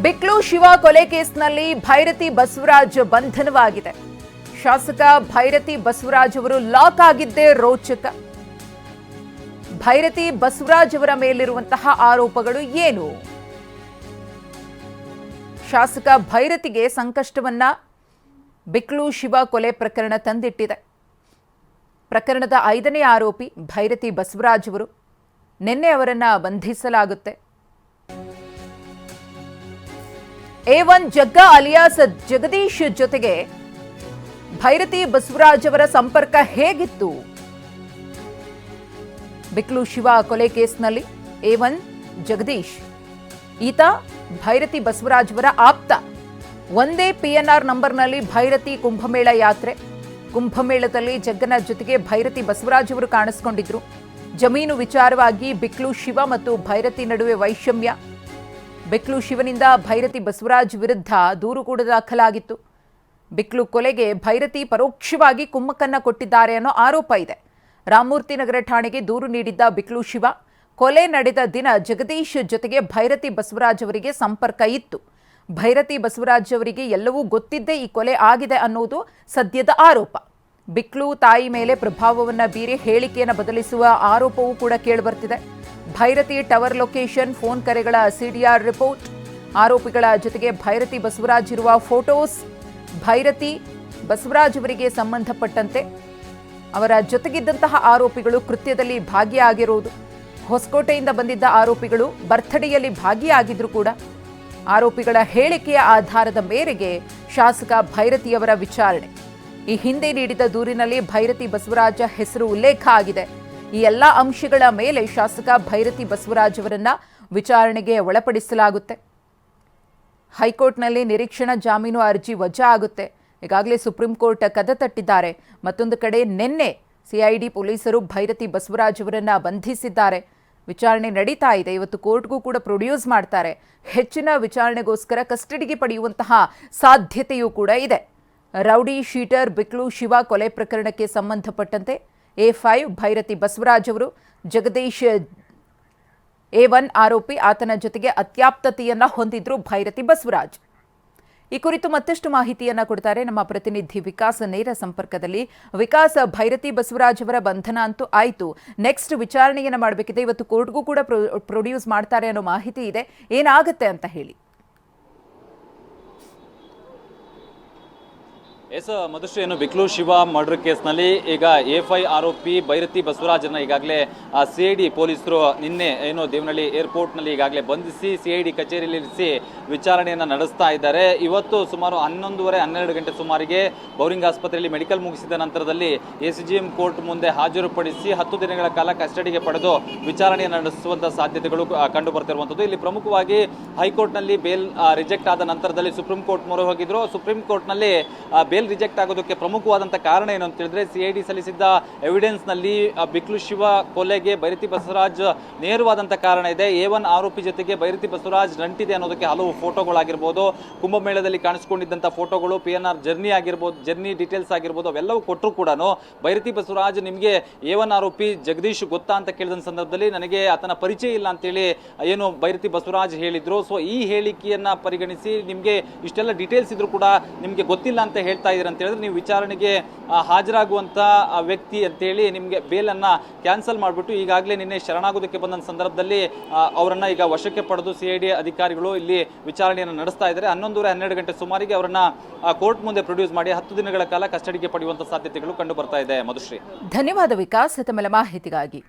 ಬಿಕ್ಲು ಶಿವ ಕೊಲೆ ಕೇಸ್ನಲ್ಲಿ ಭೈರತಿ ಬಸವರಾಜ್ ಬಂಧನವಾಗಿದೆ. ಶಾಸಕ ಭೈರತಿ ಬಸವರಾಜ್ ಅವರು ಲಾಕ್ ಆಗಿದ್ದೇ ರೋಚಕ. ಭೈರತಿ ಬಸವರಾಜ್ ಅವರ ಮೇಲಿರುವಂತಹ ಆರೋಪಗಳು ಏನು? ಶಾಸಕ ಭೈರತಿಗೆ ಸಂಕಷ್ಟವನ್ನ ಬಿಕ್ಲು ಶಿವ ಕೊಲೆ ಪ್ರಕರಣ ತಂದಿಟ್ಟಿದೆ. ಪ್ರಕರಣದ 5ನೇ ಆರೋಪಿ ಭೈರತಿ ಬಸವರಾಜ್ ಅವರು. ನಿನ್ನೆ ಅವರನ್ನ ಬಂಧಿಸಲಾಗುತ್ತೆ. A1 ಜಗ್ಗ ಅಲಿಯಾಸ್ ಜಗದೀಶ್ ಜೊತೆಗೆ ಭೈರತಿ ಬಸವರಾಜ್ ಅವರ ಸಂಪರ್ಕ ಹೇಗಿತ್ತು? ಬಿಕ್ಲು ಶಿವ ಕೊಲೆ ಕೇಸ್ನಲ್ಲಿ A1 ಜಗದೀಶ್ ಈತ ಭೈರತಿ ಬಸವರಾಜ್ ಅವರ ಆಪ್ತ. ಒಂದೇ PNR ನಂಬರ್ನಲ್ಲಿ ಭೈರತಿ ಕುಂಭಮೇಳ ಯಾತ್ರೆ. ಕುಂಭಮೇಳದಲ್ಲಿ ಜಗ್ಗನ ಜೊತೆಗೆ ಭೈರತಿ ಬಸವರಾಜ್ ಅವರು ಕಾಣಿಸಿಕೊಂಡಿದ್ರು. ಜಮೀನು ವಿಚಾರವಾಗಿ ಬಿಕ್ಲು ಶಿವ ಮತ್ತು ಭೈರತಿ ನಡುವೆ ವೈಷಮ್ಯ. ಬಿಕ್ಲು ಶಿವನಿಂದ ಭೈರತಿ ಬಸವರಾಜ್ ವಿರುದ್ಧ ದೂರು ಕೂಡ ದಾಖಲಾಗಿತ್ತು. ಬಿಕ್ಲು ಕೊಲೆಗೆ ಭೈರತಿ ಪರೋಕ್ಷವಾಗಿ ಕುಮ್ಮಕ್ಕನ್ನ ಕೊಟ್ಟಿದ್ದಾರೆ ಅನ್ನೋ ಆರೋಪ ಇದೆ. ರಾಮಮೂರ್ತಿ ನಗರ ಠಾಣೆಗೆ ದೂರು ನೀಡಿದ್ದ ಬಿಕ್ಲು ಶಿವ ಕೊಲೆ ನಡೆದ ದಿನ ಜಗದೀಶ್ ಜೊತೆಗೆ ಭೈರತಿ ಬಸವರಾಜ್ ಅವರಿಗೆ ಸಂಪರ್ಕ ಇತ್ತು. ಭೈರತಿ ಬಸವರಾಜ್ ಅವರಿಗೆ ಎಲ್ಲವೂ ಗೊತ್ತಿದ್ದೇ ಈ ಕೊಲೆ ಆಗಿದೆ ಅನ್ನೋದು ಸದ್ಯದ ಆರೋಪ. ಬಿಕ್ಲು ತಾಯಿ ಮೇಲೆ ಪ್ರಭಾವವನ್ನ ಬೀರಿ ಹೇಳಿಕೆಯನ್ನು ಬದಲಿಸುವ ಆರೋಪವೂ ಕೂಡ ಕೇಳಿಬರ್ತಿದೆ. ಭೈರತಿ ಟವರ್ ಲೊಕೇಶನ್, ಫೋನ್ ಕರೆಗಳ CDR ರಿಪೋರ್ಟ್, ಆರೋಪಿಗಳ ಜೊತೆಗೆ ಭೈರತಿ ಬಸವರಾಜ್ ಇರುವ ಫೋಟೋಸ್, ಭೈರತಿ ಬಸವರಾಜ್ ಅವರಿಗೆ ಸಂಬಂಧಪಟ್ಟಂತೆ ಅವರ ಜೊತೆಗಿದ್ದಂತಹ ಆರೋಪಿಗಳು ಕೃತ್ಯದಲ್ಲಿ ಭಾಗಿಯಾಗಿರುವುದು, ಹೊಸಕೋಟೆಯಿಂದ ಬಂದಿದ್ದ ಆರೋಪಿಗಳು ಬರ್ತ್ಡೇಯಲ್ಲಿ ಭಾಗಿಯಾಗಿದ್ರು ಕೂಡ. ಆರೋಪಿಗಳ ಹೇಳಿಕೆಯ ಆಧಾರದ ಮೇರೆಗೆ ಶಾಸಕ ಭೈರತಿಯವರ ವಿಚಾರಣೆ. ಈ ಹಿಂದೆ ನೀಡಿದ ದೂರಿನಲ್ಲಿ ಭೈರತಿ ಬಸವರಾಜ ಹೆಸರು ಉಲ್ಲೇಖ ಆಗಿದೆ. ಈ ಎಲ್ಲ ಅಂಶಗಳ ಮೇಲೆ ಶಾಸಕ ಭೈರತಿ ಬಸವರಾಜ್ ಅವರನ್ನ ವಿಚಾರಣೆಗೆ ಒಳಪಡಿಸಲಾಗುತ್ತೆ. ಹೈಕೋರ್ಟ್ನಲ್ಲಿ ನಿರೀಕ್ಷಣಾ ಜಾಮೀನು ಅರ್ಜಿ ವಜಾ ಆಗುತ್ತೆ. ಈಗಾಗಲೇ ಸುಪ್ರೀಂ ಕೋರ್ಟ್ ಕದ ತಟ್ಟಿದ್ದಾರೆ. ಮತ್ತೊಂದು ಕಡೆ ನಿನ್ನೆ CID ಪೊಲೀಸರು ಭೈರತಿ ಬಸವರಾಜ್ ಅವರನ್ನ ಬಂಧಿಸಿದ್ದಾರೆ. ವಿಚಾರಣೆ ನಡೀತಾ ಇದೆ. ಇವತ್ತು ಕೋರ್ಟ್ಗೂ ಕೂಡ ಪ್ರೊಡ್ಯೂಸ್ ಮಾಡ್ತಾರೆ. ಹೆಚ್ಚಿನ ವಿಚಾರಣೆಗೋಸ್ಕರ ಕಸ್ಟಡಿಗೆ ಪಡೆಯುವಂತಹ ಸಾಧ್ಯತೆಯೂ ಕೂಡ ಇದೆ. ರೌಡಿ ಶೀಟರ್ ಬಿಕ್ಲು ಶಿವ ಕೊಲೆ ಪ್ರಕರಣಕ್ಕೆ ಸಂಬಂಧಪಟ್ಟಂತೆ A5 ಭೈರತಿ ಬಸವರಾಜ್ ಅವರು, ಜಗದೀಶ್ A1 ಆರೋಪಿ, ಆತನ ಜೊತೆಗೆ ಅತ್ಯಾಪ್ತತೆಯನ್ನ ಹೊಂದಿದ್ರು ಭೈರತಿ ಬಸವರಾಜ್. ಈ ಕುರಿತು ಮತ್ತಷ್ಟು ಮಾಹಿತಿಯನ್ನ ಕೊಡ್ತಾರೆ ನಮ್ಮ ಪ್ರತಿನಿಧಿ ವಿಕಾಸ್ ನೇರ ಸಂಪರ್ಕದಲ್ಲಿ. ವಿಕಾಸ್, ಭೈರತಿ ಬಸವರಾಜ್ ಅವರ ಬಂಧನ ಅಂತೂ ಆಯಿತು. ನೆಕ್ಸ್ಟ್ ವಿಚಾರಣೆಯನ್ನ ಮಾಡಬೇಕಿದೆ. ಇವತ್ತು ಕೋರ್ಟ್ಗೂ ಕೂಡ ಪ್ರೊಡ್ಯೂಸ್ ಮಾಡ್ತಾರೆ ಅನ್ನೋ ಮಾಹಿತಿ ಇದೆ. ಏನಾಗುತ್ತೆ ಅಂತ ಹೇಳಿ. ಮಧುಶ್ರೀ, ಏನು ಬಿಕ್ಲು ಶಿವ ಮರ್ಡರ್ ಕೇಸ್ನಲ್ಲಿ ಈಗ A5 ಆರೋಪಿ ಭೈರತಿ ಬಸವರಾಜನ್ನ ಈಗಾಗಲೇ CID ಪೊಲೀಸರು ನಿನ್ನೆ ಏನು ದೇವನಹಳ್ಳಿ ಏರ್ಪೋರ್ಟ್ನಲ್ಲಿ ಈಗಾಗಲೇ ಬಂಧಿಸಿ CID ಕಚೇರಿಯಲ್ಲಿ ಇರಿಸಿ ವಿಚಾರಣೆಯನ್ನು ನಡೆಸ್ತಾ ಇದ್ದಾರೆ. ಇವತ್ತು ಸುಮಾರು 11:30-12 ಗಂಟೆ ಸುಮಾರಿಗೆ ಬೌರಿಂಗ್ ಆಸ್ಪತ್ರೆಯಲ್ಲಿ ಮೆಡಿಕಲ್ ಮುಗಿಸಿದ ನಂತರದಲ್ಲಿ ACGM ಕೋರ್ಟ್ ಮುಂದೆ ಹಾಜರುಪಡಿಸಿ 10 ದಿನಗಳ ಕಾಲ ಕಸ್ಟಡಿಗೆ ಪಡೆದು ವಿಚಾರಣೆಯನ್ನು ನಡೆಸುವಂತಹ ಸಾಧ್ಯತೆಗಳು ಕಂಡು ಬರ್ತಿರುವಂಥದ್ದು. ಇಲ್ಲಿ ಪ್ರಮುಖವಾಗಿ ಹೈಕೋರ್ಟ್ನಲ್ಲಿ ಬೇಲ್ ರಿಜೆಕ್ಟ್ ಆದ ನಂತರದಲ್ಲಿ ಸುಪ್ರೀಂ ಕೋರ್ಟ್ ಮೊರೆ ಹೋಗಿದ್ರು. ಸುಪ್ರೀಂ ಕೋರ್ಟ್ನಲ್ಲಿ ಬೇಲ್ ರಿಜೆಕ್ಟ್ ಆಗೋದಕ್ಕೆ ಪ್ರಮುಖವಾದಂಥ ಕಾರಣ ಏನು ಅಂತ ಹೇಳಿದ್ರೆ, CID ಸಲ್ಲಿಸಿದ್ದ ಎವಿಡೆನ್ಸ್ ನಲ್ಲಿ ಬಿಕ್ಲು ಶಿವ ಕೊಲೆಗೆ ಭೈರತಿ ಬಸವರಾಜ್ ನೇರವಾದಂಥ ಕಾರಣ ಇದೆ. A1 ಆರೋಪಿ ಜೊತೆಗೆ ಭೈರತಿ ಬಸವರಾಜ್ ನಂಟಿದೆ ಅನ್ನೋದಕ್ಕೆ ಹಲವು ಫೋಟೋಗಳಾಗಿರ್ಬೋದು, ಕುಂಭಮೇಳದಲ್ಲಿ ಕಾಣಿಸ್ಕೊಂಡಿದ್ದಂಥ ಫೋಟೋಗಳು, PNR ಜರ್ನಿ ಆಗಿರ್ಬೋದು, ಜರ್ನಿ ಡೀಟೇಲ್ಸ್ ಆಗಿರ್ಬೋದು, ಅವೆಲ್ಲವೂ ಕೊಟ್ಟರು ಕೂಡ ಭೈರತಿ ಬಸವರಾಜ್ ನಿಮಗೆ A1 ಆರೋಪಿ ಜಗದೀಶ್ ಗೊತ್ತಾ ಅಂತ ಕೇಳಿದ ಸಂದರ್ಭದಲ್ಲಿ ನನಗೆ ಆತನ ಪರಿಚಯ ಇಲ್ಲ ಅಂತೇಳಿ ಏನು ಭೈರತಿ ಬಸವರಾಜ್ ಹೇಳಿದ್ರು. ಸೊ ಈ ಹೇಳಿಕೆಯನ್ನ ಪರಿಗಣಿಸಿ ನಿಮಗೆ ಇಷ್ಟೆಲ್ಲ ಡೀಟೇಲ್ಸ್ ಇದ್ರು ಕೂಡ ನಿಮಗೆ ಗೊತ್ತಿಲ್ಲ ಅಂತ ಹೇಳ್ತಾ ಇದ್ದೀರ ಅಂತ ಹೇಳಿದ್ರೆ, ನೀವು ವಿಚಾರಣೆಗೆ ಹಾಜರಾಗುವಂತ ವ್ಯಕ್ತಿ ಅಂತೇಳಿ ನಿಮಗೆ ಬೇಲನ್ನ ಕ್ಯಾನ್ಸಲ್ ಮಾಡಿಬಿಟ್ಟು ಈಗಾಗಲೇ ನಿನ್ನೆ ಶರಣಾಗೋದಕ್ಕೆ ಬಂದ ಸಂದರ್ಭದಲ್ಲಿ ಅವರನ್ನ ಈಗ ವಶಕ್ಕೆ ಪಡೆದು CID ಅಧಿಕಾರಿಗಳು ಇಲ್ಲಿ ವಿಚಾರಣೆಯನ್ನು ನಡೆಸ್ತಾ ಇದ್ದಾರೆ. 11:30-12 ಗಂಟೆ ಸುಮಾರಿಗೆ ಅವರನ್ನ ಕೋರ್ಟ್ ಮುಂದೆ ಪ್ರೊಡ್ಯೂಸ್ ಮಾಡಿ 10 ದಿನಗಳ ಕಾಲ ಕಸ್ಟಡಿಗೆ ಪಡೆಯುವಂತ ಸಾಧ್ಯತೆಗಳು ಕಂಡು ಬರ್ತಾ ಇದೆ. ಮಧುಶ್ರೀ, ಧನ್ಯವಾದ ವಿಕಾಸ್ ತಮ್ಮೆಲ್ಲ ಮಾಹಿತಿಗಾಗಿ.